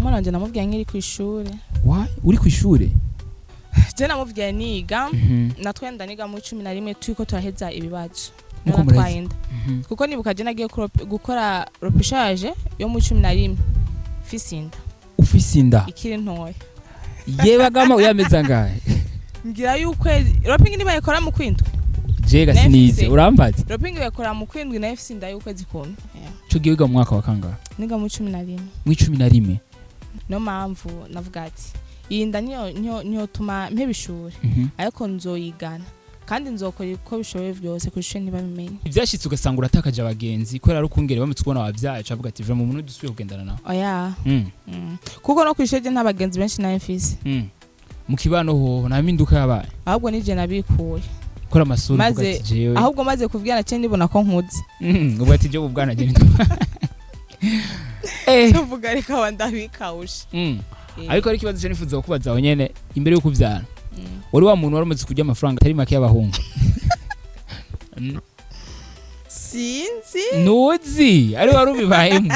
umwana wanje namubwiye nkiri ku ishure. Why uri ku ishure? Je namubwiye niga natwenda niga mu 11 turiko turaheza ibibazo. Muko Twayenda. Kuko nibuka je nagiye gukora repêchage yo mu 11 fisinda. Ufisinda Ikiri ntoya. Yewe gama uyameza ngahe? Ngira y'ukwezi roping niba yakora mu kwindwi. Jega sinize urambaza. Roping yakora mu kwindwi na fisinda y'ukwezi kumwe. Cyo giye wiga mu mwaka wa kangahe? Niga mu 11. Mu 11. No mpamvu navuga ati iyi nda niyo tuma mpebishura ariko nzoyigana kandi nzokora uko bishoboye byose kurishe niba bimenye. Ivyashitse ugasanga uratakaje abagenzi kwera ari ukungere bamutse kubona abavyaye cavuga ati vra mu muntu dusubiye kugendana nawe. Oya. Kuko no kwisheje n'abagenzi benshi na mfise. Mu kibano ho nta mpinduka yabaye. Ahubwo nije nabikuye. Kora amasuri uvuga ati jewe. Ahubwo maze kuvyana cyo ndibona ko nkuze. Ubwo ati je ubwana je Tuvuga reka wandabikawusha. Ariko ari kibazo cyo nifuza kubaza aho nyene imbere yo kuvyana. Wari wa muntu waramaze kujya amafaranga atari make y'abahungu. Sinzi. Nuzi, ari wari ubibayemo.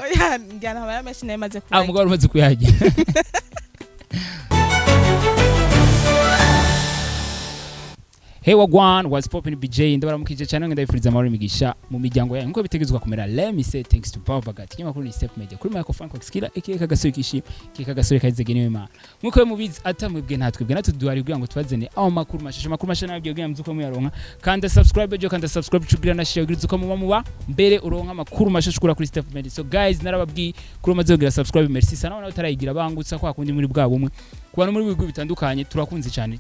Oya njyana habara menshi naye maze kuyagira. Mugabo umaze kuyagira. Hey wagwan was popping BJ ndabaramukije cyane ndabifuriza amahoro imigisha mu miryango yanyu nko bitegezwa kumera. Let me say thanks to Power Bagat kinyamakuru ni Step Media kuri Michael Frank Skilla ekeka gasore kishi keka gasore kazegenewe Imana nkuko mubizi atamwebwe natwebwe natuduhari kugira ngo tubazene aho makuru mashasha nabyo kugira mzuko muyaronka kandi subscribe cugira na share kugira uko muba mbere uronka makuru mashasha kuri Step Media. So guys narababwi kuri maze kugira subscribe merci sana nawe utarayigira bangutsa kwa kundi muri bwa bumwe kubana muri bigo bitandukanye turakunze cyane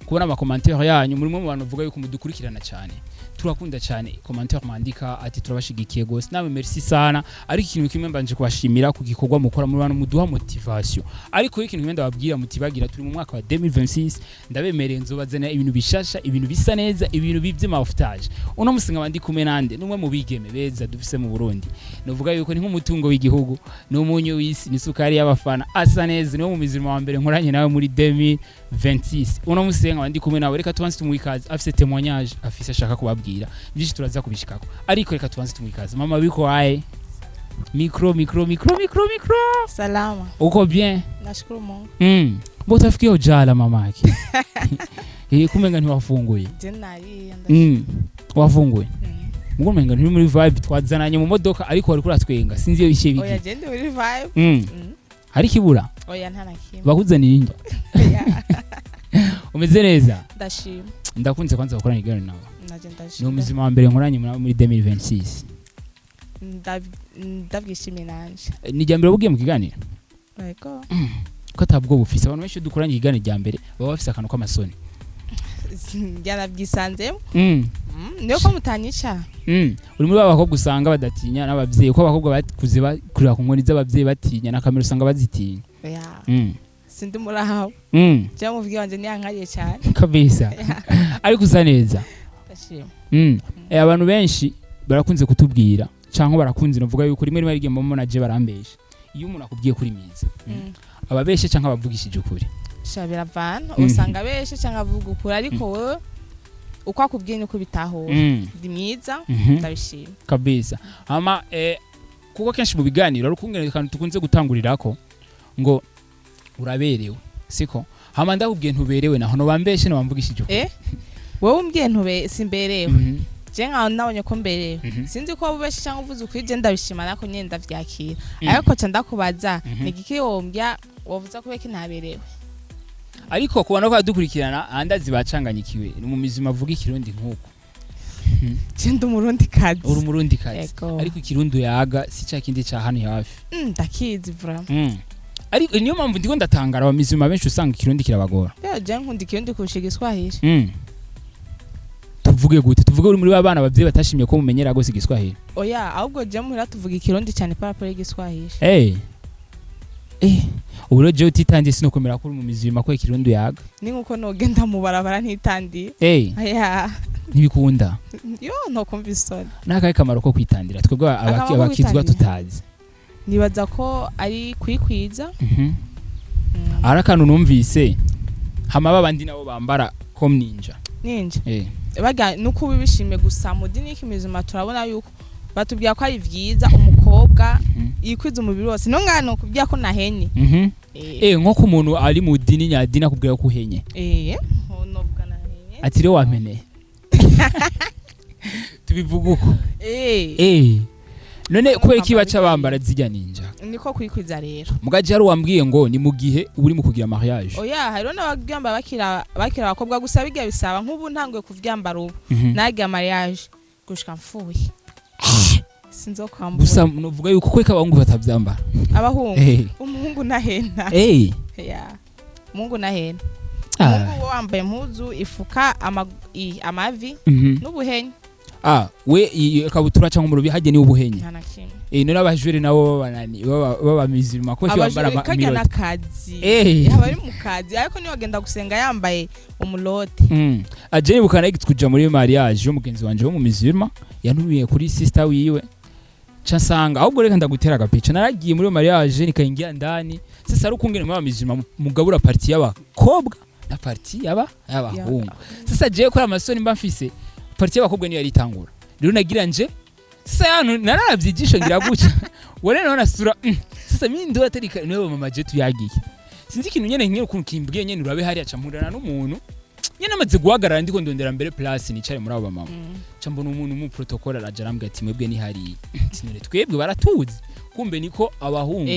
kubona ama commentaire yanyu muri mu bantu vuga yuko mudukurikirana cyane turakunda cyane commentaire mandika ati turabashigikiye gose nawe merci sana ariko ikintu kimwe mbanje kubashimira ku gikorwa mukora muri bantu muduha motivation ariko ikintu kimwe ndababwira mutibagira turi mu mwaka wa 2026 ndabemereye nzobazana ibintu bishasha ibintu bisa neza ibintu bivyema oftage uno musinga bandi kumwe nande numwe mu bigeme beza dufise mu Burundi novuga yuko ni nk'umutungo w'igihugu no munyo w'isi ni sukari y'abafana asa neza no mu mizirimo wa mbere nkoranye nawe muri 2026 uno musinga bandi kumwe nawe reka tubanze tumwikaze afise témoignage afise ashaka kubabwira byinshi turaza kubishikako ariko reka tubanze tumwikaze mama biko aye micro salama uko bien nashukuru Mungu mbona tafikia ujala mamaki kumenga ntiwafunguye je nari wafunguye ngo menga ntiri muri vibe twazananye mu modoka ariko wari kuratwenga sinzi iyo bishe biki oya je ndi muri vibe hari kibura oya ntana kimwe bakuzanira inja umeze neza ndashima ndakunze kwanza gukorana igano nawe ndashima no muzima wa mbere nkoranye muri 2026 ndabyishimiye nanje ni jambere bugiye mu kiganiro yego ko atabwo bufise abantu benshi dukoranye ikiganiro rya mbere baba bafise akantu k'amasoni yarabyisanzemo niyo ko mutanyica uri muri babakobwa usanga badatinya n'abavyeyi ko abakobwa bakuze bakurira ku nkoni z'abavyeyi batinya na kamera usanga bazitinya sindi murahawe cyangwa muvuge wanje niyankariye cyane kabisa ariko usa neza abantu benshi barakunze kutubwira cyangwa barakunze novuga yuko rimwe rimwe rigemo monaje barambesha iyo umuntu akubwiye kuri miza ababeshe cyangwa abavugishije ukuri shabira vana usanga beshe cyangwa avuga ukuri ariko wowe uko akubwiye nuko bitahura ndi myiza ndabishima kabisa ama kuko kenshi mu biganiro ari ukungene kandi tukunze gutangurirako ngo uraberewe siko hama ndakubwiye ntuberewe naho no bambeshe no bamvugishije wowe umbwiye ntube simberewe je nkaho nabonye ko mberewe sinzi ko bubeshe cyangwa uvuze ukuri je ndabishima nako nyene ndavyakira ariko ca ndakubaza nigiki wombya wovuza kubeka ntaberewe ariko kubona ko adukurikirana andazi bacanganyikiwe mu mizima avuga ikirundi nkuko je ndi umurundi kazi uri umurundi kazi ariko ikirundo yaga si cya kindi cya hano hafi ndakizi vra ariko niyo mpamvu ndiko ndatangara abamizima benshi usanga ikirundi kirabagora je nkunda ikirundi kurusha Igiswahili tuvuge gute tuvuge uri muri babana abavyeyi batashimye ko mumenyera gose Igiswahili oya ahubwo je muhira tuvuga ikirundi cyane para Igiswahili ubu rero utitangiye sinokomera ko uri mu mizima ko ikirundo yaga ni nkuko nogenda mu barabara ntitandiye ntibikunda yo no kumva isoni nakaye kamaro ko kwitandira twebwe abakizwa tutazi nibaza ko ari kwikwiza arakantu numvise hama babandi nabo bambara comme ninja baga nuko bibishime gusa mu dini kimizima turabona yuko batubwira ko ari vyiza umukobwa yikwiza umubiri wose no ngano kubya ko nahenye nko ku muntu ari mu dini nyadini akubwira ko uhenye nobwa nahenye ati rero wameneye tubivuga uko none kubera iki baca bambara zijya ninja niko kwikwiza rero mugaje hari wambwiye ngo ni mu gihe uri mu kugira mariage oya hariho n'abagyamba bakira abakobwa gusa biga bisaba nk'ubu ntanguye kuvyambara ubu nagiye mariage gushika mfuye sinzo kwambura gusa nuvuga yuko kweka abahungu batavyambara abahungu umuhungu nahena umuhungu nahena umuhungu wambaye impuzu ifuka amavi n'ubuhenye we ikabutura cyangwa umurubi haje ni ubuhenye none abajure nabo banani baba mizirima ko bambara amiroti nakazi yaba ari mu kazi ariko ni wagenda gusenga yambaye umulote aje bukana igitkuja muri mariage yo mugenzi wanje wo mu mizirima yanubiye kuri sister wiwe casanga ahubwo reka ndagutera agapica naragiye muri mariage nikayingira ndani sasa ari ukungene mu mizirima mugabura parti y'abakobwa na parti y'abahungu sasa je ko amasoni mba mfise parti y'abakobwa niyo yaritangura rero nagira nje sasa yanu naravyigisha ngira guca wone none asura sasa mimi ndo atarika niwe mama je tuyagiye sinzi ikintu nyene nkiri ukuntu kimbwiye nyene urabe hari acamurana n'umuntu nyene amaze guhagarara ndiko ndondera mbere place nicare muri abo mama cambona umuntu mu protocol araje arambwira ati mwebwe ni hari tinere twebwe baratuzi kumbe niko abahungu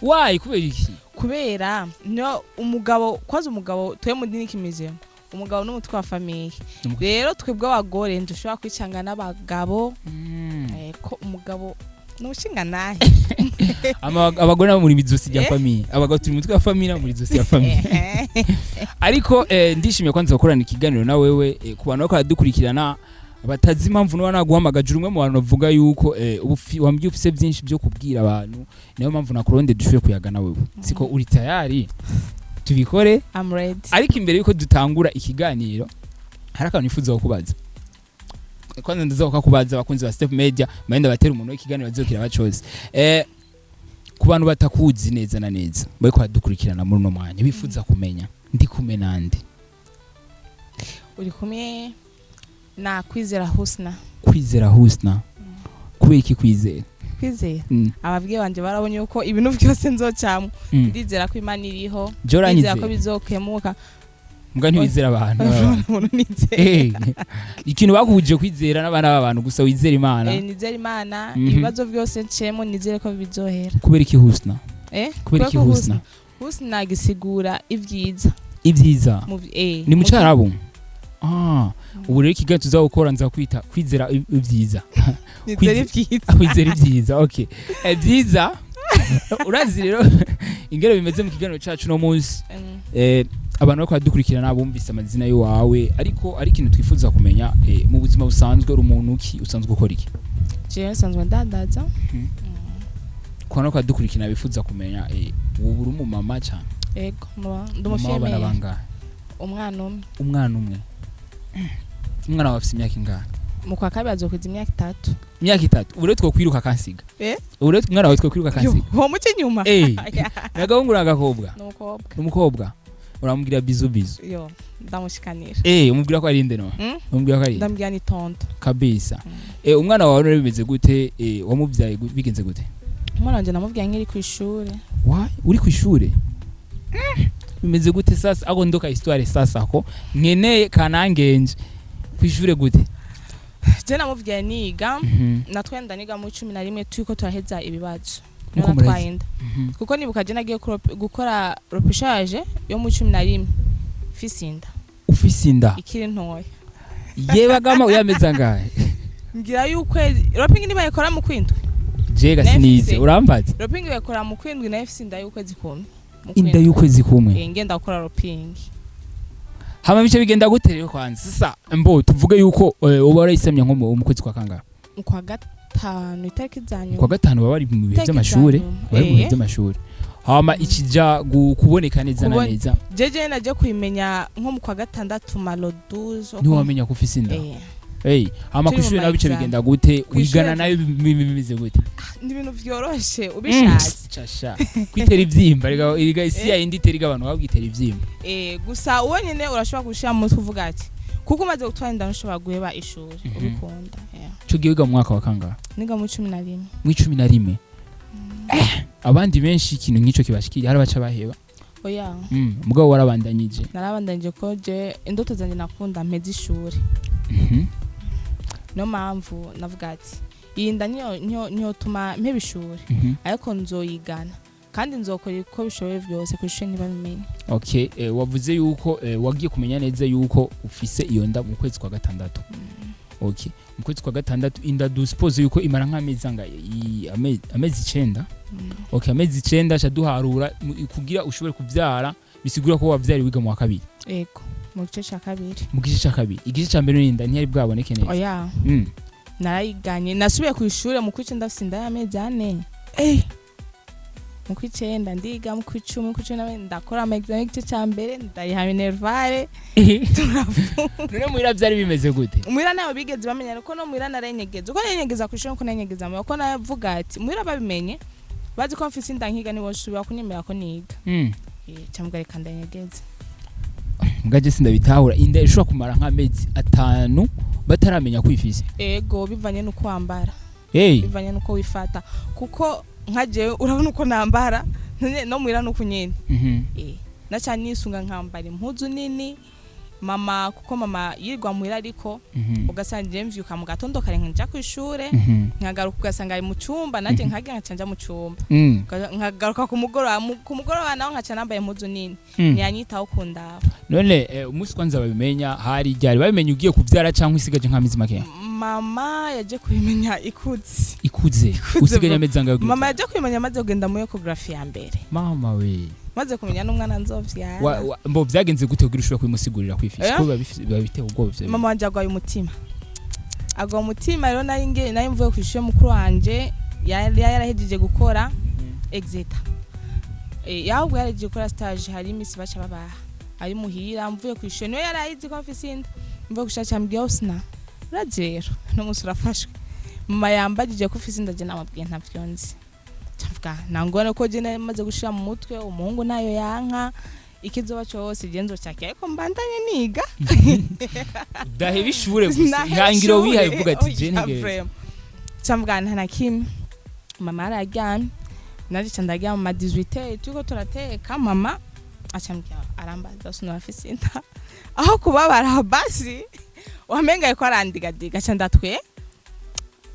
why kubera iki kubera no umugabo kwaza umugabo twe mu dini kimeze umugabo n'umutwe wa famille rero twebwe abagore ndushobora kwicanga n'abagabo ko umugabo n'ushinga nahe abagore nabo muri mizosi ya famille abagabo turi mutwe wa famille muri mizosi ya famille ariko ndishimiye kwanza gukorana ikiganiro na wewe ku bantu bako dukurikirana batazi impamvu no naguhamagaje umwe mu bantu bavuga yuko wambye ufise byinshi byo kubwira abantu niyo mpamvu nakuronde dushoye kuyagana wewe siko uri tayari tubikore I'm ready ariko imbere yuko dutangura ikiganiro haraka nifuza kukubaza kwanza ndaza kukubaza abakunzi ba Step Media mayenda batera umuntu w'ikiganiro bazokira bacoze ku bantu batakuzi neza na neza bari ko dukurikirana muri no mwanya bifuza kumenya ndi kume nande uri kumwe na Kwizera Husna kubera iki kwizera ababwiye banje barabonye uko ibintu byose nzocamo ndizera ko Imana iriho ndizera ko bizokemuka mbwa ntibizera abantu ikintu bakubuje kwizera n'abana b'abantu gusa wizera Imana nizera Imana ibibazo byose ncemo nizere ko bizohera kubera iki Husna kubera iki Husna gisigura ibyiza ni mu Cyarabu ubu rero ikiganiro tuzawukora nza kwita kwizera ibyiza kwizera ibyiza okay byiza urazi rero ingero bimeze mu kiganiro cyacu no munsi abantu bako dukurikirana bumvise amazina yawe ariko ari ikintu twifuza kumenya mu buzima busanzwe umuntu ki usanzwe ukora iki je sanzwe ndadaza kwana ko dukurikirana bifuza kumenya ubu uri mu mama cyane ego ndumufiyeme umwana umwe umwana wafise imyaka ingana mu kwa kabiri azokwiza imyaka 3 ubu rero twokwiruka kansiga ubu rero umwana wawe twokwiruka kansiga ho muke nyuma nagahungu n'agakobwa n'umukobwa uramubwira bizu yo ndamushikanira umubwira ko ari inde no umubwira ko ari ndambwira ni tonto kabisa umwana wawe rero bimeze gute wamubyaye bigenze gute umwana wanje namubwiye nkiri ku ishure uri ku ishure bimeze gute sasa aho ndoka histoire sasa ko nkeneye kanangenje kwishure gute je namubwiye niga natwenda niga mu 11 tuko turaheza ibibazo nuko twayenda kuko nibuka je nagiye gukora repêchage yo mu 11 fisinda ikiri ntoya yebagama uyameza ngahe ngira y'ukwezi roping ni bayikora mu kwindwi jega sinize urambaza roping bayikora mu kwindwi na fisinda y'ukwezi kumwe inda y'ukwezi kumwe ngenda gukora roping hama bice bigenda guterera kwanza sasa mbo tuvuge yuko uba warayisemye nko mu kwezi kwa kangahe kwa gatanu itariki zanyu kwa gatanu baba bari mu bihe by'amashuri hama ikija kuboneka neza na neza jeje naje kwimenya nko mu kwa gatandatu malo 12 ntiwamenya ko ufise inda hama kwishuri nabice bigenda gute wigana nayo bimeze gute ni ibintu byoroshe ubishatse chasha kwitera ivyimba iriga isi ya indi teriga abantu babwitera ivyimba gusa uwo nyene urashobora gushira mu tuvuga ati kuko umaze gutwara inda nshobora guheba ishuri ubikunda cyo giga mu mwaka wa kangahe niga mu 11 mu 11 abandi benshi ikintu nk'ico kibashikira hari baca baheba oya mugabo warabandanyije narabandanyije ko je indoto zanje nakunda mpeze ishuri no mpamvu navuga ati iyi nda niyo tuma mpeba ishuri ariko nzoyigana kandi nzokora uko bishoboye byose ku ishuri ntibabimenye. Okay, wavuze yuko wagiye kumenya neza yuko ufise iyo nda mu kwezi kwa gatandatu. Okay, mu kwezi kwa gatandatu inda du suppose yuko imara nk'amezi amezi 9. Okay, amezi 9 shaduharura kugira ushobore kuvyara bisigura ko wavyari wiga mu wa kabiri. Yego, mu gice cya kabiri. Mu gice cya kabiri. Igice cya mbere n'inda ntiyari bwaboneke neza. Oya. Narayiganye nasubiye ku ishuri mu kwicenda sinda y'amezi 4. Mu kwicenda ndiga mu kwicumi mu kwicumi ndakora examen gice cya mbere ndayiha minervare. None muira byari bimeze gute? Muira nayo bigeze bamenyana ko no muira narenyegeza. Uko narenyegeza ku ishuri ko narenyegeza mu ko navuga ati muira babimenye. Bazi ko mfise inda nkiga ni bosubira kunyemera ko niga. Cyamugare kandanyegeza. Ngaje sindabitahura inda ishobora kumara nk'amezi 5 bataramenya kwifise. Ego bivanye no kwambara. Bivanye nuko wifata kuko nkaje urabona uko nambara no mwira no kunyene. Nacyane nisunga nkambara impuzu nini mama kuko mama yirwa muhira ariko ugasanga mvyuka mu gatondo kare nja ku ishure nkagaruka ugasanga ari mu cyumba naje nkage nkacanja mu cyumba nkagaruka ku mugoroba naho nkaca nambaye impuzu nini ntiyanyitaho kundaba. None umunsi kwanza babimenya hari ryari babimenye ugiye kuvyara cyangwa isigaje nk'amizi make? Mama yaje kubimenya ikuze usigaje amezi angahe? Mama yaje kubimenya maze kugenda mu ecography ya mbere. Mama we maze kumenya n'umwana nzovyara. Mbo byagenze gute kugira ushobora kwimusigurira kwifisa ko biba biteye ubwo byo? Mama wanje agwaye umutima. Agwa umutima rero naye mvuye ku ishure mukuru wanje yarahejeje gukora exeta. Yaho yarahejeje gukora stage hari imisi baca babaha. Ari muhira mvuye ku ishure niyo yarahize ko mfise inda. Mvuye gushaka mbwiye usna. Radzero no musura fashwe. Mama yambagije ko ufise inda je namabwiye ntavyonzi. Tavuga nangone ko je namaze gushira mu mutwe umuhungu nayo yanka ikizoba cyose genzo cyake ariko mbandanye niga. Dahe bishure gusa ihangiro wihaye uvuga ati je ntigere. Tavuga nta nakimwe. Mama araryamye. Nari candagira mu 18 tuko turateka mama acambya arambaza suno afise inda. Aho kubabara basi wamenga ko arandigadiga candatwe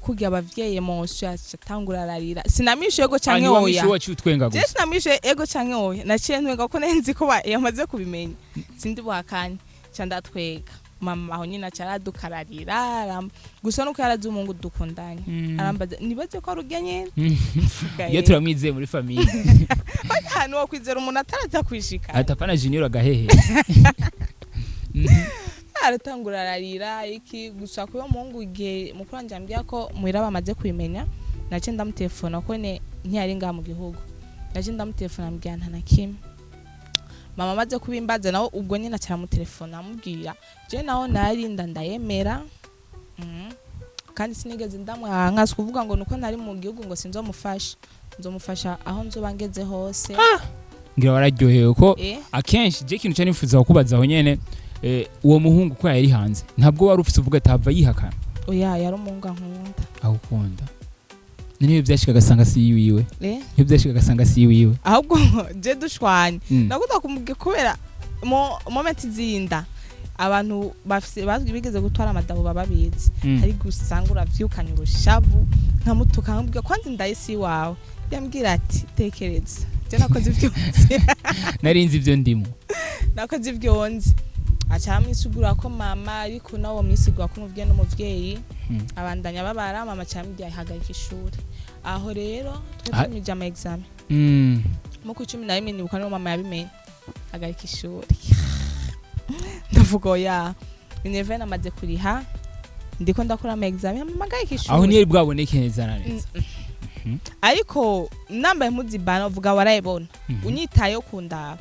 kugira abavyeyi monso yatangura ararira sinamishe ego canke oya je sinamishe ego canke oya naciye ntwenga ko nenzi ko yamaze kubimenya sindi bwakanye candatwega mama aho nyina caradukararira gusa nuko yarazi umungu dukundanye arambaza nibaze ko arugenye iyo turamwizeye muri famille hano wo kwizera umuntu ataraza kwishika atapana junior agahehe aratangura ararira iki gusa ko yo mungu igihe mukuru wanje ambya ko muhira bamaze kwimenya nace ndamutelefona ko ne ntiyari nga mu gihugu nace ndamutelefona ambya nta nakimwe mama amaze kubimbaza nawo ubwo nyina cyaramutelefona amubwira je naho narinda ndayemera kandi sinigeze ndamwanka kuvuga ngo nuko ntari mu gihugu ngo nzomufasha aho nzobangeze hose ngira wararyohewe ko akenshi je kintu cyane nifuza kukubaza aho nyene uwo muhungu ko yari hanze ntabwo wari ufite uvuga atava yihakana. Oya yari umunga nkunda. Ahukunda. Niyo byashika gasanga si yiwe. Niyo byashika gasanga si yiwe. Ahubwo je dushwanye. Nakuta kumubwira kubera moment zinda abantu bafise bigeze gutwara amadabo bababizi. Hari gusanga uravyukanye urushavu nkamutuka nkubwira kwanze ndayisi wawe. Yambwira ati tekereza. Je nakoze ivyonzi. Narinzi ivyo ndimo. Nakoze ivyonzi. Acamwisugura ko mama ariko nawo mwisigwa ko muvye no muvyeyi abandanya babara mama camijya ihagarika ishuri aho rero twemije ama examen mu ku 11 nibuka no mama yabimenye hagarika ishuri ndavuga ya Minerva namaze kuriha ndiko ndakora ama examen mama hagarika ishuri aho niye bwaboneke neza na neza ariko nambaye muzibana uvuga warayibona unyitayo kundaba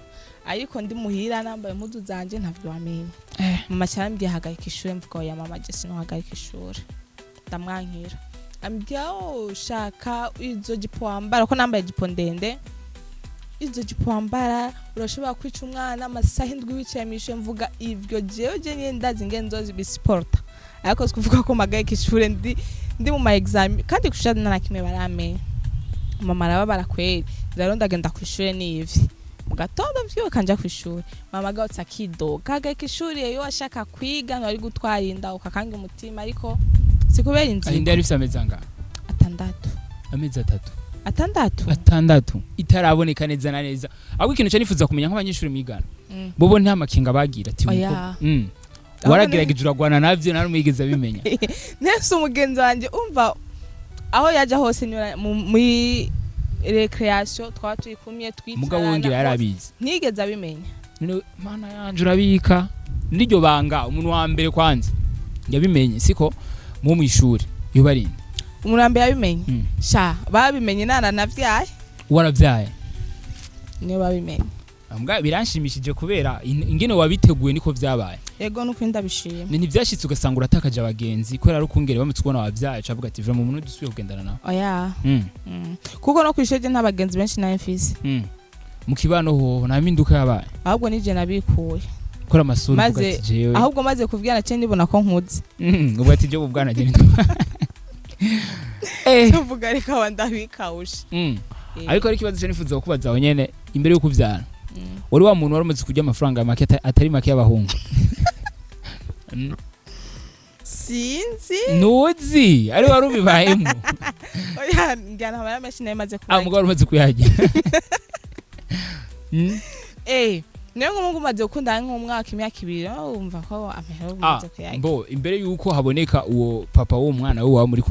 ariko ndi muhira nambaye impuzu zanje ntavyo wamenye mama cyambye hagarika ishuri mvuga ya mama je sino hagarika ishuri ndamwankira ambya shaka izo jipo ambara ko nambaye jipo ndende izo jipo ambara urashobora kwica umwana amasaha indwi wicaye mishe mvuga ivyo jeje nye ndazi ngenzo bisporta ariko skuvuga ko magarika ishuri ndi mu ma exam kandi kushada na kimwe barame mama arababara kweri rero ndagenda kw'ishure n'ivyi mu gatondo vyuka nja kw'ishure mama agarutse akidoga agaheka ishuri iyo ashaka kwiga ntwari gutwara inda ukakanga umutima ariko sikubera inzira inda yari ifise amezi angahe? 6 amezi 3 6 itaraboneka neza na neza ahubwo ikintu cyo nifuza kumenya nk'abanyeshuri mwigana bobo nta makinga bagira ati waragerageje uragwana navyo nari mwigeze abimenya nese umugenzi wanje umva aho yaje hose muri recreation twaba turi kumye twicarana mugabo wongera yarabizi ntigeze abimenya mana yanje urabika niryo banga umuntu wa mbere kwanza yabimenye siko mu mwishuri yo barinda umuntu wa mbere yabimenye sha babimenye nana navyaye waravyaye niyo babimenye ambwa biranshimishije kubera ingene wabiteguye niko vyabaye yego nuko ndabishima ni vyashitse ugasanga uratakaje abagenzi kwera ari ukungere bamutse kubona wavyaye cavuga ati vra mu muntu dusuye kugendana nawe oya kuko no kwisheje ntabagenzi benshi na mfise mu kibano ho nta mpinduka yabaye ahubwo nije nabikuye kora amasuri uvuga ati jewe ahubwo maze kuvyana cyo ndibona ko nkuze uvuga ati je ubwana je uvuga reka wandabikawusha ariko ari kibazo cyo nifuza kubaza aho nyene imbere yo kuvyana wari wa muntu waramaze kurya amafaranga make atari make y'abahungu sinzi nuzi ari wari ubibayemo oya njyana haba yamashine yamaze kubagira mugabo umaze kuyagira niyo nk'umuntu umaze gukundana nk'umwaka imyaka 2 wumva ko amahero umaze kuyagira mbo imbere yuko haboneka uwo papa wo mwana we muri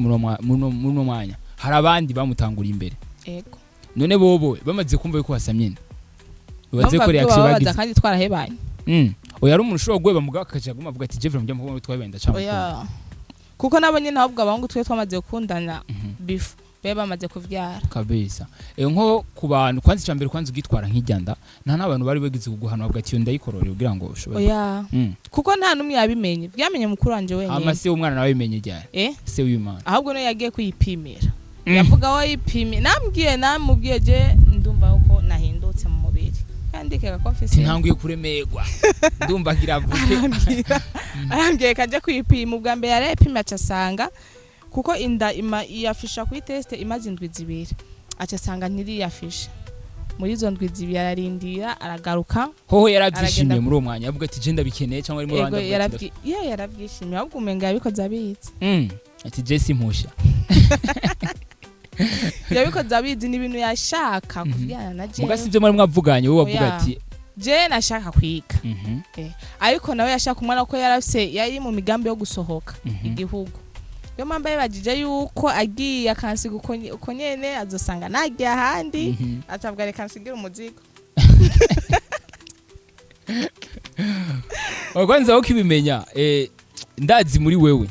muno mwanya hari abandi bamutangura imbere yego none bobo bamaze kumva yuko wasamye baze ko reaction bagize kandi twarahebanye oya ari umuntu ushobora gweba mugabo akaja guma avuga ati je vraiment mbyamubona twabenda cyane oya kuko nabonye nahubwo abahungu twe twamaze gukundana bifu bebe bamaze kuvyara kabisa nko ku bantu kwanza cyambere kwanza ugitwara nk'ijyanda nta nabantu bari bagize kuguhana bavuga ati yo ndayikorore kugira ngo ushobore oya kuko nta numwe yabimenye byamenye mukuru wanje wenyine amase umwana nawe bimenye ryari se w'Imana ahubwo no yagiye kuyipimira yavuga wo yipimi namubwiye je ndumva uko nahindutse mu mubiri kandi keka confess ntanguye kuremerwa ndumva kiravuke arambye kaje kuyipima ubwa mbere yarepima acasanga kuko inda iyafisha kuri test imaze indwi 2 acasanga ntiri yafisha muri zo ndwi 2 yararindira aragaruka hoho yarabyishimiye muri uwo mwanya avuga ati je ndabikeneye cyangwa ari mu Rwanda yarabyishimiye ahubwo umenga yabikoze abizi ati je simpusha yabikoze abizi n'ibintu yashaka kuvyana na je mugasi byo muri mwavuganye wowe bavuga ati je nashaka kwiga ariko nawe yashaka umwana ko yarafise yari mu migambi yo gusohoka igihugu yo mambaye bagije yuko agiye akansiga uko nyene azosanga nagiye ahandi atavuga reka nsigira umuzigo wakwanza ukibimenya ndazi muri wewe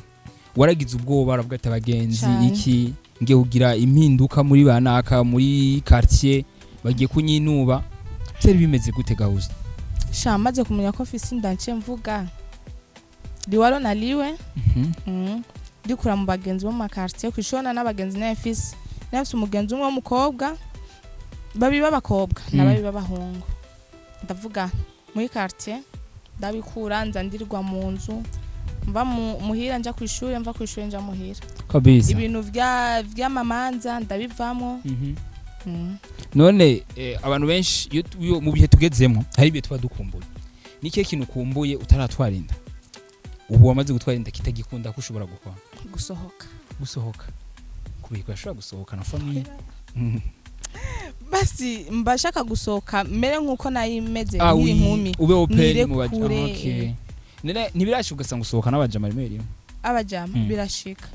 waragize ubwoba baravuga ati abagenzi iki ngiye kugira impinduka muri banaka muri quartier bagiye kunyinuba byari bimeze gute gahuza sha maze kumenya ko ofisi ndance mvuga liwaro naliwe dikura mu bagenzi bo mu quartier kwishona n'abagenzi na ofisi nafise umugenzi umwe w'umukobwa babi b'abakobwa nababi b'abahungu ndavuga muri quartier ndabikura nzandirwa mu nzu mva muhira nja kwishuri mva kwishuri nja muhira kabisa ibintu vya mamanza ndabivamo none abantu benshi iyo mu bihe tugezemo hari bihe tuba dukumbuye niki kintu kumbuye utaratwarinda ubu wamaze gutwarinda kitagikunda ko ushobora gukora gusohoka kubika ashobora gusohoka na famille basi mbashaka gusohoka mere nkuko nayimeze nkiri nkumi ube open mu baje okay nene nibirashika ugasanga usohoka n'abajama rimwe abajama birashika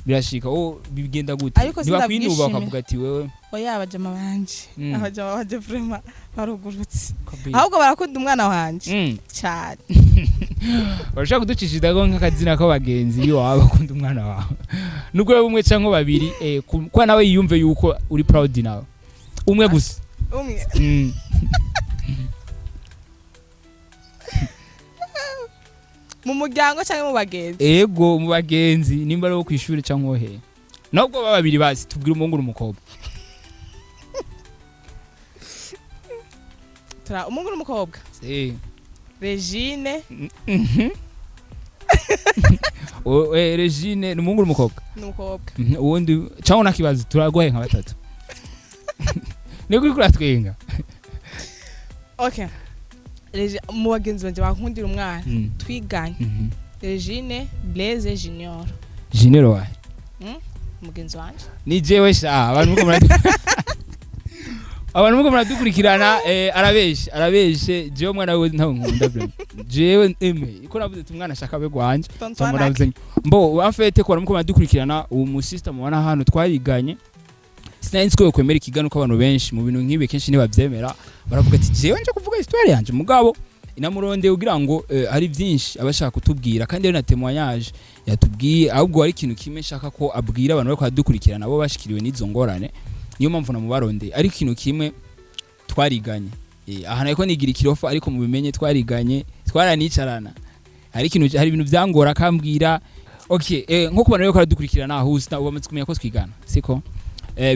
bigenda gute niba kwinuba akavuga ati wewe oya abajama banje abajama baje vraiment barugurutse ahubwo barakunda umwana wanje cyane barashaka kuducishida ngo nk'akazina k'abagenzi iyo waba bakunda umwana wawe nubwo umwe cyangwa babiri kwa nawe yiyumve yuko uri proud nawe umwe gusa mu muryango cyangwa mu bagenzi ego mu bagenzi nimba ari wo kwishuri cyangwa he nubwo babiri bazi tubwira umuhungu n'umukobwa umuhungu n'umukobwa Regine Regine n'umuhungu n'umukobwa n'umukobwa ubundi cyangwa nakibazo turagoye nka batatu ni kuri kuratwenga okay mu bagenzi banje bankundira umwana twiganye Regine Blaise Junior Junior wa mugenzi wanje ni jewe sha abantu muko muradukurikirana arabeshe jewe umwana we ntawe nkunda bro jewe iko navuze umwana ashaka be gwanje navuze mbo afete ko muko muradukurikirana uwo mu sister mubana hano twabiganye sinzi ko kwemera ikigano ko abantu benshi mu bintu nkibe kenshi nibavyemera baravuga ati jewe nje kuvuga histoire yanje mugabo inamuronde ugira ngo ari byinshi abashaka kutubwira kandi rero na témoignage yatubwiye ahubwo ari ikintu kimwe shaka ko abwira abantu bako badukurikirana abo bashikiriwe n'izo ngorane niyo mpamvu na mubaronde ari ikintu kimwe twariganye aha nako nigira ikirofa ariko mu bimenye twariganye twaranicarana hari ikintu hari ibintu byangora kambwira okay nko kubana rero ko badukurikirana ahusta ubamaze kumenya ko twigana siko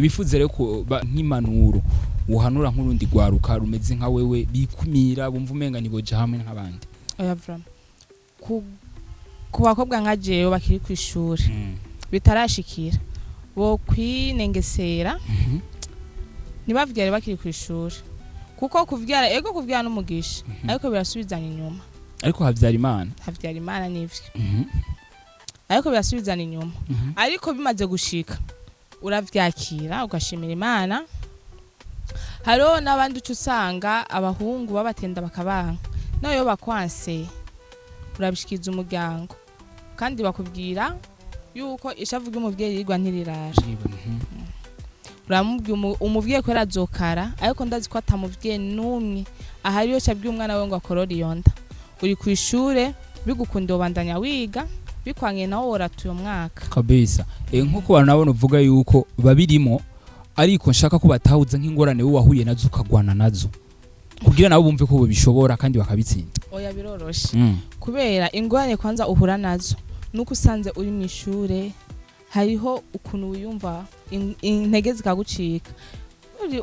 bifuze rero ko nk'impanuro uhanura nk'urundi gwaruka rumeze nka wewe bikumira bumva umenga niboje hamwe nk'abandi oya vram ku bakobwa nka jewe bakiri ku ishuri bitarashikira bo kwinengesera nibavyare bakiri ku ishuri kuko kuvyara n'umugisha ariko birasubizana inyuma ariko havyara imana nivyo ariko birasubizana inyuma ariko bimaze gushika uravyakira ugashimira Imana haro nabandi ucusanga abahungu babatenda bakabanka nayo bakwanse urabishikiza umuryango kandi bakubwira yuko ishavuga umuvyeyi yigwa ntirirara uramubwiye umuvyeyi ko razokara ariko ndazi ko atamuvyeyi numwe ahari yo cyabwiye umwana we ngo akorora iyonda uri ku ishure bigukundiye ubandanya wiga bikwangiye nawo woratuye umwaka kabisa nkuko banabona uvuga yuko babirimo ariko nshaka ko batahuza nk'ingorane we wahuye nazo ukagwana nazo kugira nabo bumve ko bishobora kandi bakabitsinda oya biroroshe kubera ingorane kwanza uhura nazo nuko usanze uri mu ishure hariho ukuntu wiyumva intege zikagucika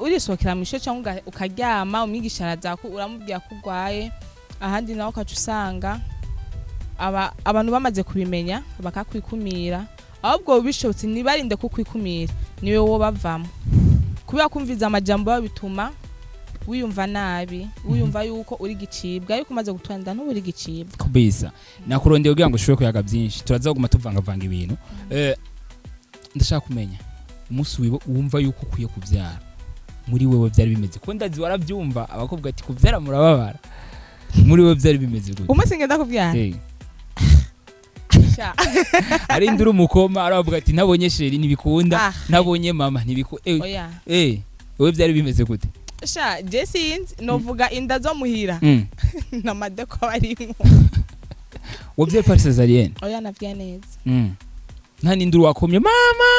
urisokera mu ishure cyangwa ukaryama umwigisha araza uramubwira ko urwaye ahandi nawe ukaca usanga abantu bamaze kubimenya bakakwikumira ahubwo bishobotse nibarinde kukwikumira niwe wo bavamo kubera kumviza amajambo babituma wiyumva nabi wiyumva yuko uri gicibwa ariko umaze gutwenda no uri gicibwa kubisa nakurondeye kugira ngo ushobore kuyaga byinshi turaza kuguma tuvanga ibintu ndashaka kumenya umunsi wumva yuko ukwiye kubyara muri wewe byari bimeze ko ndazi warabyumva abakobwa ati kubyara murababara muri wewe byari bimeze gute umunsi ngenda kubyara ari induru mukoma aravuga ati nabonye sheri nibikunda nabonye mama nibikunda wewe byari bimeze gute sha Jessinz novuga inda zo muhira na madeko barimo wabye par césarienne oya navya neza nta n'induru wakomye mama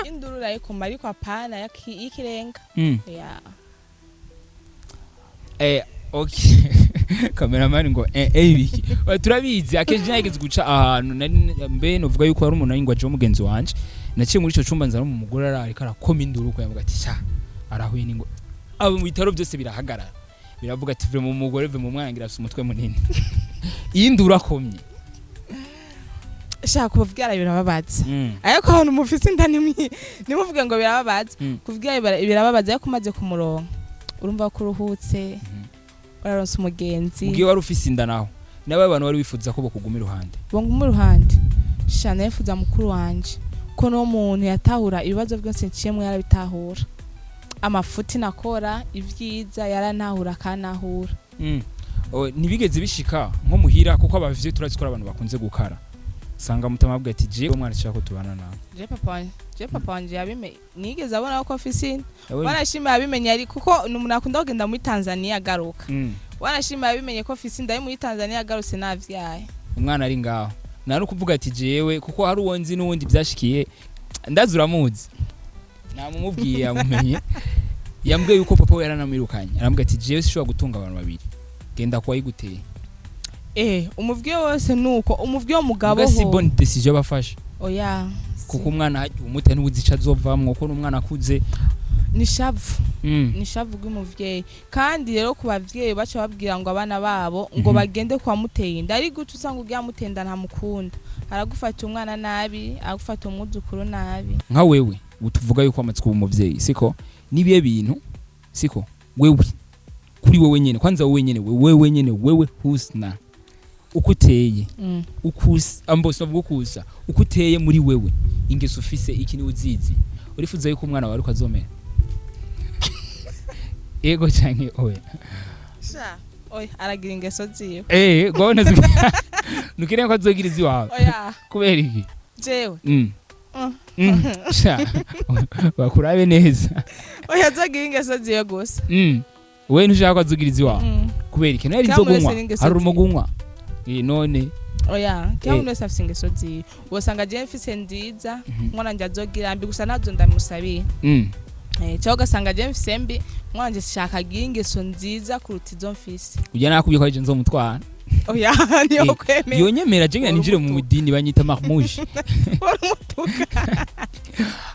induru rayikoma ariko apana y'ikirenga okay cameraman ngo biki turabizi akeje nageze guca ahantu mbe novuga yuko ari umuntu ayingwa je umugenzi wanje naciye muri ico cumba nzara mu mugore ariko arakoma induru ko yavuga ati sha arahuye ningo abo mu bitaro byose birahagarara biravuga ati vre mu mugore ve mu mwangira afite umutwe munini induru akomye sha kuvugira birababaza ariko ahantu mufise indani nimuvuge ngo birababaza kuvugira birababaza ariko umaze kumuronka urumva ko uruhutse uraronse umugenzi ugiye wari ufise inda naho nawe abantu wari wifuza ko bakuguma iruhande bonguma iruhande sha nayifuza mukuru wanje ko no muntu yatahura ibibazo byose nciyemo yarabitahura amafuti nakora ivyiza yaranahura kanahura nibigeze bishika nko muhira kuko abavye turazikora abantu bakunze gukara sanga mutamabwe ati je umwana cyako tubana nawe je papa wanje yabimenye nigeze abona ko afise barashima yabimenye ari kuko numuntu akunda kugenda muri Tanzania agaruka barashima yabimenye ko afise inda muri Tanzania agarutse navyaye umwana ari ngaho nari kuvuga ati jewe kuko hari uwonzi n'uwundi byashikiye ndazura muzi namumubwiye yamumenye yambwiye yuko papa we yaranamwirukanye arambwira ati jewe sishobora gutunga abantu babiri genda kwa yiguteye umuvyo wose nuko umuvyo mugabo ho si bonne décision bafashe oya kuko umwana haje umuta n'ubuzica zovamwe ko n'umwana akuze nishavu bw'umuvyeyi kandi rero ku bavyeyi baca babwira ngo abana babo ngo bagende kwa mutenda ari gutu usanga ugiye mutenda nta mukunda aragufata umwana nabi agufata umwuzukuru nabi nka wewe utuvuga yuko amatsiko umuvyeyi siko nibiye bintu siko wewe kuri wewe nyene kwanza wewe nyene wewe Husna ukuteye ambose navuga kusa ukuteye muri wewe ingeso ufise iki ni uzizi urifuza yuko umwana wawe ukazomera ego canke oya sha oya aragira ingeso ziwe gone nukire ko azogira izi wawe oya kubera iki jewe sha bakurabe neza oya azogira ingeso ziwe gusa we ntushaka azogira izi wawe kubera iki nari nzogunywa ari umugunywa none oya kya uno safise ingeso ziwe wosanga je mfise nziza mwana nje azogira mbi gusa nazo ndamusabiye cyo gasanga je mfise mbi mwana nje shaka ingeso nziza kuruta izo mfise ujya nakubye ko je nzomutwara oya niyo kwemera yo nyemera je ninjire mu mudini banyita mahmush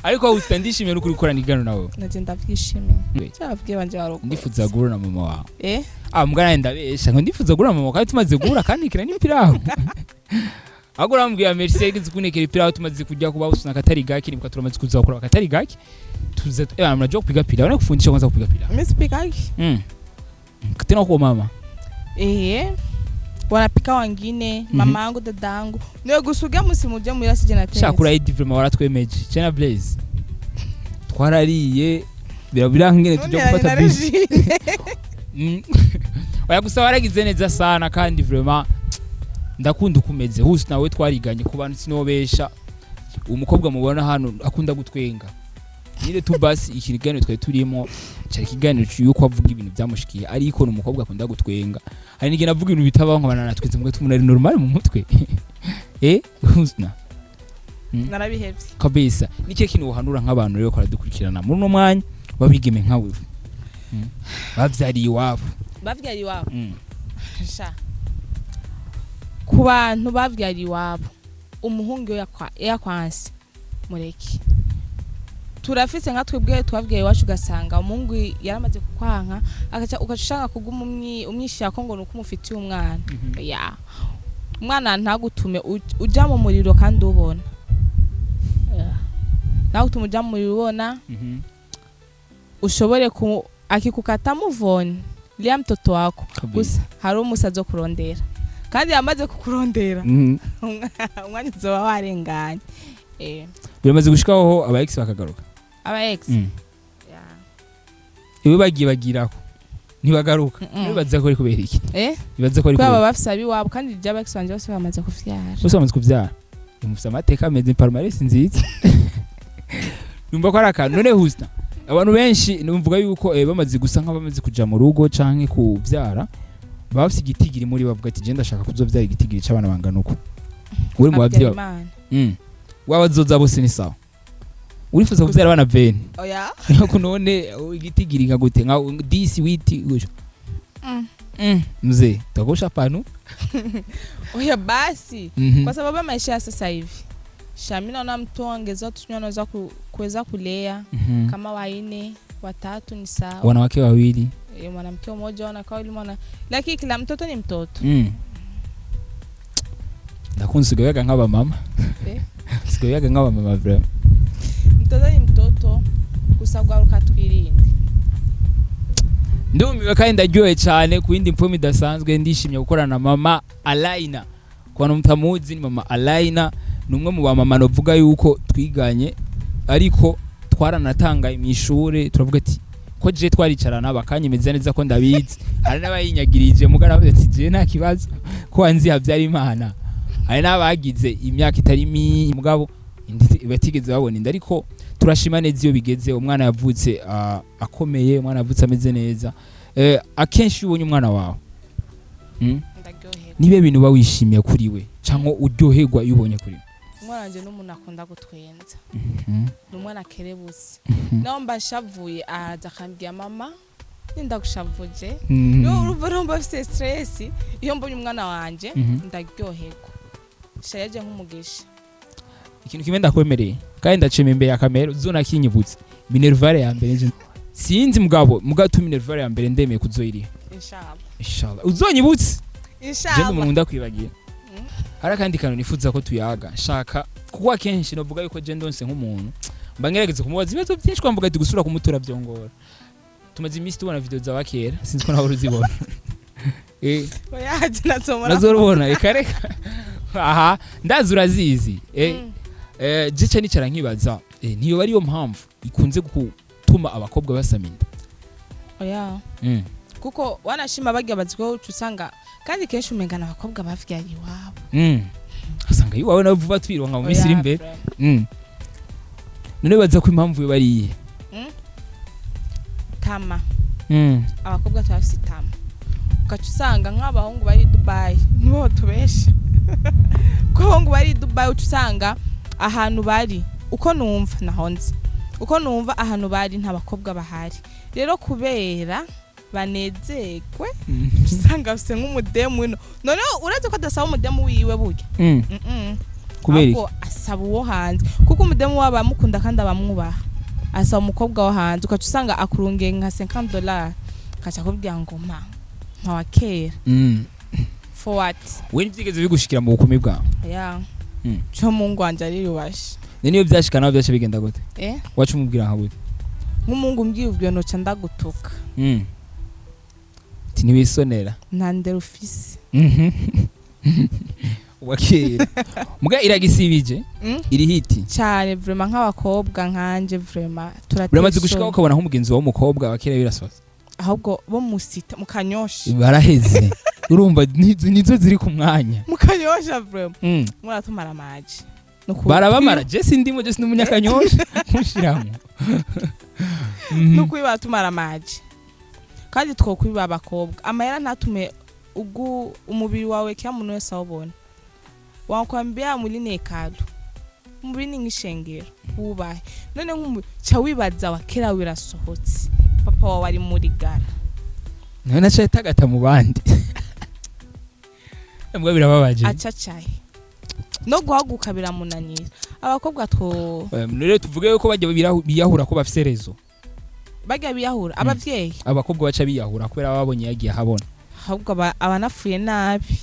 ariko utandishimye uri kurikora igano nawe naje ndavyishimiye cyabwiye banje baroko ndifuza gura na mama wawe mugana ndabesha ngo ndifuza gura mama kandi tumaze gura kandi kira n'ipiraho agura mbwiye Mercedes kunekera ipiraho tumaze kujya kuba usuna katari gaki nibuka turamaze kuzakora katari gaki tuze mnajo kupiga pira wana kufundisha kwanza kupiga pira mimi speak gaki tena kwa mama wanapika wengine mama yangu dadangu niwe gusuga musimuje mu yasi generator shakura idivema waratwemeje chena blaze twarariye birabira ngene tujya gufata bisi oya gusa waragize neza sana kandi vraiment ndakunda ukumeze Husna nawe twariganye ku bantu sinobesha umukobwa mubona hano akunda gutwenga nire tu basi ikiganiro twa turimo cyari kiganiro cyuko avuga ibintu byamushikiye ariko no umukobwa akunda gutwenga hari nige navuga ibintu bitabaho nkabana natweze mbwe tumunari normal mu mutwe Husna narabihevye kabisa nike kintu uhanura nk'abantu rero ko aradukurikirana muri no mwanya babigeme nkawe bavyari iwabo sha ku bantu bavyari iwabo umuhungu yakwansi mureki turafise nka twebwe twabwiye iwacu gasanga umuhungu yaramaze kukwanka akaca ukashanga kuguma umyishya ko ngo nuko umufitiye umwana umwana ntagutume uja mu muriro kandi ubona nagutume uja mu muriro ubona ushobore akikukata muvone liya mtoto wako gusa hari umusazo kurondera kandi yamaze kukurondera umwanya uzoba warenganye biramaze gushikaho aba ex bakagaruka aba ex iwe bagirako ntibagaruka bibaza ko ari kubera iki bibaza ko ari kubera bafisa biwabo kandi aba ex banje bose bamaze kuvyara umufisa amateka ameze palmarès nziza numva ko ari akantu none Husna abantu benshi numvuga yuko bamaze gusa nk'abamaze kuja mu rugo canke kuvyara bafise igitigiri muri bavuga ati je ndashaka kuzovyara igitigiri c'abana bangana uko uri mu bavyo wabazoza bose ni sawa urifuza kuvyara abana 20 oya nuko none igitigiri ngagute nka 10 witi gusho mzee takosha panu oya basi kwa sababu maisha ya sasa hivi Shamina naona mtu ongeza tunaweza kuweza kulea kama waine watatu ni sawa wanawake wawili mwanamke mmoja wanakaa wawili lakini kila mtoto ni mtoto ndakunsigayaga nk'aba mama sigayaga nk'aba mama vraiment mtoto ni mtoto gusagwaruka twirinde ndumiwe kandi ndaryoye cyane ku yindi mpomi dasanzwe ndishimye gukorana na mama Alaina kwa mutamuzi ni mama Alaina numwe mu bamama novuga yuko twiganye ariko twaranatanga imwishure turavuga ati ko je twaricarana bakanyemeza neza ko ndabizi ari nabayinyagirije mugara ati je nta kibazo ko anzi havyara imana ari nabagize imyaka itari mugabo batigeze babona inda ariko turashima neza iyo bigeze umwana yavutse akomeye umwana yavutse ameze neza akenshi ubonye umwana wawe nibe bintu bawishimiye kuri we cyangwa uryoherwa yubonye kuri we umwana n'umuntu akunda gutwenza n'umwana kerebutse naomba shavuye araza akambwira mama ndagushavuje yo urumva afite stress iyo mbonye umwana wanje ndaryoherwa shayaje nk'umugisha ikintu kimwe ndakwemereye kandi ndacema imbere ya kamera zona kinyibutse minervare ya mbere sinzi mugabo tu minervare ya mbere ndemeye kuzoyiriha inshallah uzonyibutse je umuntu ndakwibagiye hari kandi kantu nifuza ko tuyaga shaka kuko akenshi novuga yuko je ndonse nk'umuntu mba ngerageze kumubaza ibibazo byinshi kwamvuga ati gusura kumutura byongora tumaze iminsi tubona video za bakera sinzi ko nawe uruzibona oya nazomora nazorubona reka aha ndazi urazizi jica nicara nkibaza niyo bari yo mpamvu ikunze gutuma abakobwa basaminda oya kuko wanashima bagiye bazwiho usanga kandi kenshi umengana abakobwa bavyaye iwabo usanga iwawe nawe vuba twironka mu misiri imbere none baza ko impamvu bariye tama abakobwa twafise tama ukaca usanga nk'abahungu bari Dubai nibo tubesha ko abahungu bari Dubai usanga ahantu bari uko numva nahonze uko numva ahantu bari nta bakobwa bahari rero kubera banezekwe usanga ufise nk'umudemu ino none uraze ko adasaba umudemu wiwe burya kubera ko asaba uwo hanze kuko umudemu waba mukunda kandi abamwubaha asaba umukobwa wo hanze ukaca usanga akurungiye nka $50 kaca kubwira ngo mpa ntawa kera for what we ntibyigeze bigushikira mu bukumi bwawe cyo mungu wanje ari yubashe niyo byashika nawe byashe bigenda gute wacu umubwira nka gute nk'umungu mbwivyo noca ndagutuka ati nibisonera ntandera ufise wakera muga iragisibije iri hiti cyane vraiment nk'abakobwa nkanje vraiment turamaze gushika ukabona nk'umugenzi wa mukobwa wakera birasoza ahubwo bo musita mukanyosha baraheze urumva nizo ziri ku mwanya mukanyosha vraiment muratumara amaji barabamara Jesse ndimo Jesse n'umunyakanyosha mushiramo nuko batumara amaji kandi twokwiba abakobwa amayera ntatume ugu umubiri wawe kya muntu wese awubona wakwambia muri nekado umubiri n'ingishengero ubahe none nk'umu cha wibaza wakera wirasohotse papa wawe ari muri gara none acha itagata mu bandi mbwa birababaje acacaye no guhaguka biramunanira abakobwa two rero tuvuge yuko bajya biyahura ko bafise rezo bajya biyahura abavyeyi abakobwa baca biyahura kubera babonye yagiye habona ahubwo abanafuye nabi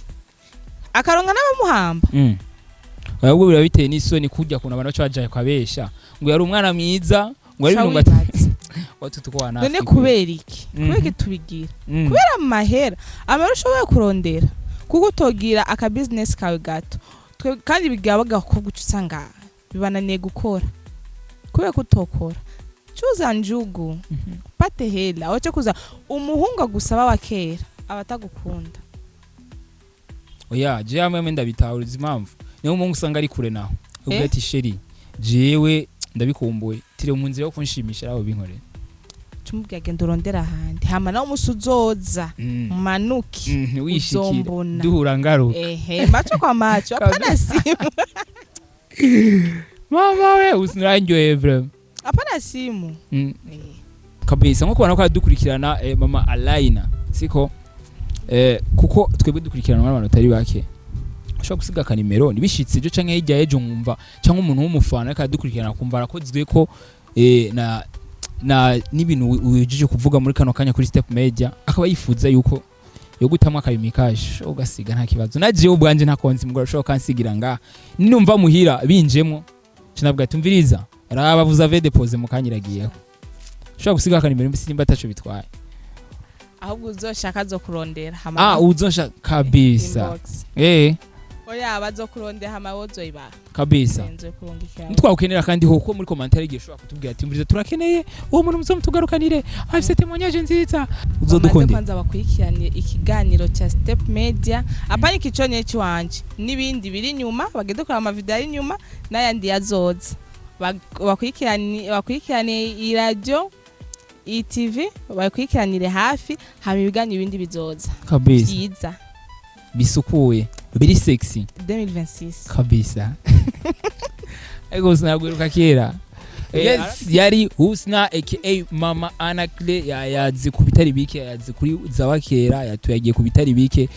akaronka n'abamuhamba ahubwo birabiteye n'isoni kujya kuna abantu bacaje kwabesha ngo yari umwana mwiza ngo ari ibintu watutukwana none kubera iki kubera tubigira kubera amahera ushoboye kurondera kuko utogira aka business kawe gato kandi bigabaga bakobwa usanga bibananiye gukora kubera kutokora chuza njugu pate hela wacha kuza umuhunga gusaba wakera abatagukunda oya je amwe ndabitahuriza impamvu niyo umuntu usanga ari kure naho ubwo ati sheri jewe ndabikumbuye tire mu nzira yo kunshimisha aho binkorera tumubwiye agenda urondera ahandi hama nawe umusuzoza manuki wishikira duhura ngaro macho kwa macho apana simu mama we usinranyoye vraiment apana simu kabisa nko kubona ko dukurikirana mama Alaina siko kuko twebwe dukurikirana n'abantu tari bake ushobora gusiga kanimero nibishitse byo canke hirya ejo nkumva canke umuntu w'umufana akadukurikirana kumva arakozwe ko na nibintu ujije kuvuga muri kano kanya kuri Step Media akaba yifuza yuko yo gutamwa akabimikaje ugasiga nta kibazo naje ubwanje ntakonzi mugora ushobora kansigira nga ninumva muhira binjemo cinabwa tumviriza arabavuza ve depose mukanyiragiyeho ushobora gusiga kanimero mbisi nimba tacho bitwaye ahubwo uzoshaka zo kurondera hama uzoshaka kabisa oya bazokurondera hama wozoiba kabisa ntitwakenera kandi hoko muri commentaire igihe ushobora kutubwira ati mviriza turakeneye uwo muntu muzomutugarukanire afite témoignage nziza uzodukonde kwanza bakurikiranye ikiganiro cha Step Media apanye kiconye cy'wanje nibindi biri nyuma bagedukora ama video ari nyuma nayandi yazoza bakurikirane i radio ETV bakurikiranire hafi hama ibiganyo ibindi bizoza kabisa byiza bisukuye biri sexy 2026 kabisa ego sinagwiruka kera yes yari Husna aka Mama Anakle yazi kubitari bike yazi kuri zawakera yatuyagiye kubitari bike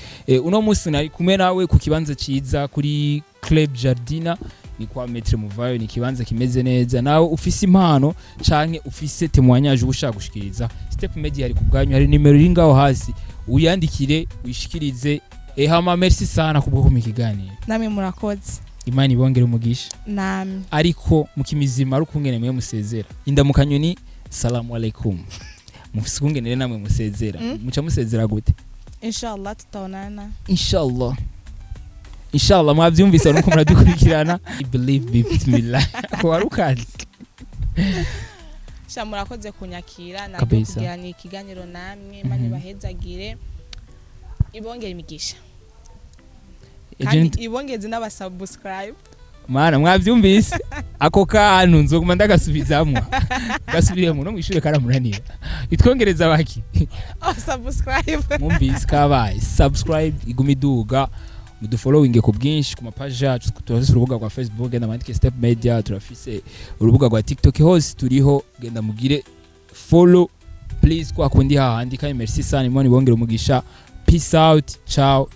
uno musi nari kumwe nawe ku kibanza ciza kuri Club Jardina ni kwa Metre Muvayo ni kibanza kimeze neza nawe ufise impano canke ufise témoignage ushaka gushikiriza Step Media ari kubwanyu hari nimero iri ngaho hasi uyandikire wishikirize hama merci sana kubwo kumikiganira namwe murakoze Imana ibongere umugisha namwe ariko mukimizima ari ukungene mwe musezera indamukanyo ni salamu alaikum mufise kungenere namwe musezera muca musezera gute inshallah tutaonana inshallah mwavyumvise nuko muradukurikirana I believe bismillah warukazi murakoze kunyakira nabwo kugira ni ikiganiro namwe manye bahezagire ibongera imigisha kandi ibongeze n'abasubscribe mana mwavyumvise ako kantu nzoguma ndagasubizamwa gasubiremo no mwishure karamuranira itwongereza baki subscribe mwumvise kabaye subscribe igumiduga mudufollowing ku bwinshi ku mapage yacu turafise urubuga rwa Facebook na Mandike Step Media turafise urubuga rwa TikTok hose turiho genda mugire follow please kwa kundi hahandi kandi merci sana imana ibongere umugisha peace out ciao